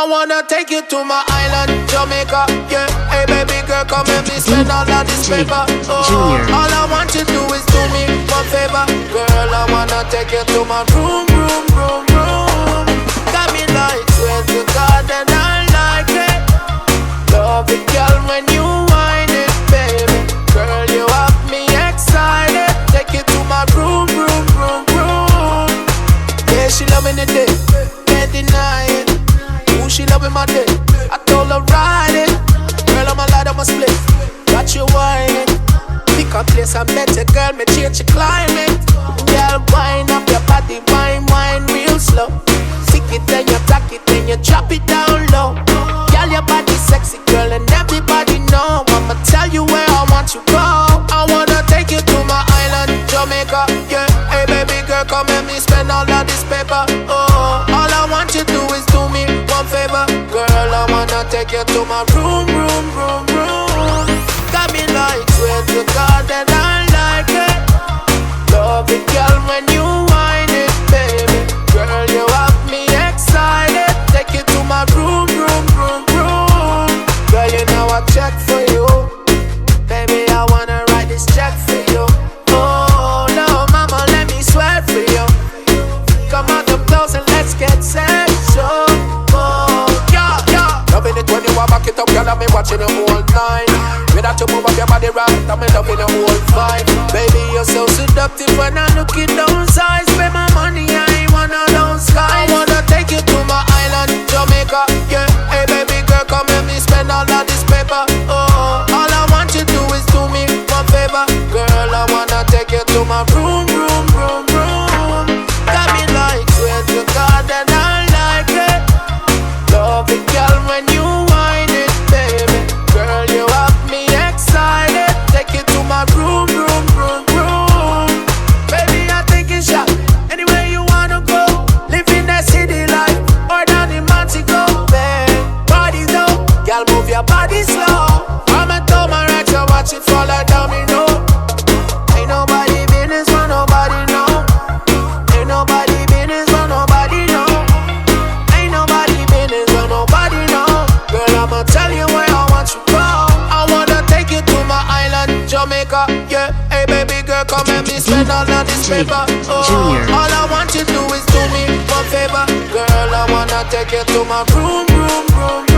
I wanna take you to my island, Jamaica. Yeah, hey baby girl, come and me spend all of this paper. Oh, all I want you to do is do me one favor, girl. I wanna take you to my room. Got me like swear to God and I like it. Love it, girl, when you whine it, baby. Girl, you have me excited. Take you to my room. Yeah, she loving it, can't deny it. She loving my dick, I told her ride it. Girl, I'm a lad, I'm a split. Got you whining. Pick a place and bet you, girl, me change your climate. Girl, wind up your body, wine real slow. Stick it then you tack it, then you drop it down low. Girl, your body sexy, girl, and everybody know. I'ma tell you where I want you go. I wanna take you to my island, Jamaica. Yeah, hey baby girl, come and me spend all of this paper. Oh, all I want you to do is do me one favor, girl. I wanna take you to my room. Got me like swear to God that I like it. Love it, girl, when you whine it, baby. Girl, you have me excited. Take you to my room. Girl, you know I check for you, baby. I wanna write this check for you. Oh no, mama, let me swear for you. Come on, come close and let's get sexual. Loving it when you walk back it up, girl, I've been watching you all night. Without you move up your body right, I'm loving the whole vibe. Baby, you're so seductive when I look in those eyes. Spend my money, I ain't one of those guys. I wanna take you to my island, Jamaica. Yeah, hey baby girl, come and me spend all of this paper. Oh, all I want you to do is do me one favor, girl. I wanna take you to my room. Got me like swear to God that I like it. Love it, girl, when you whine it, baby. Girl, you have me excited. Take you to my room. Baby, I think it's shot. Anywhere you wanna go, live in that city life or down in Montego Bay. Body though, girl, move your body slow. I'm a thumb and right, so watch it fall like domino. Ain't nobody business, but nobody know. Ain't nobody business, but nobody know. Ain't nobody business, but nobody know. Girl, I'ma tell you where I want you go. I wanna take you to my island, Jamaica. Yeah, hey baby girl, come and me spend all of this paper. Oh, all I want you to do is do me one favor, girl. I wanna take you to my room.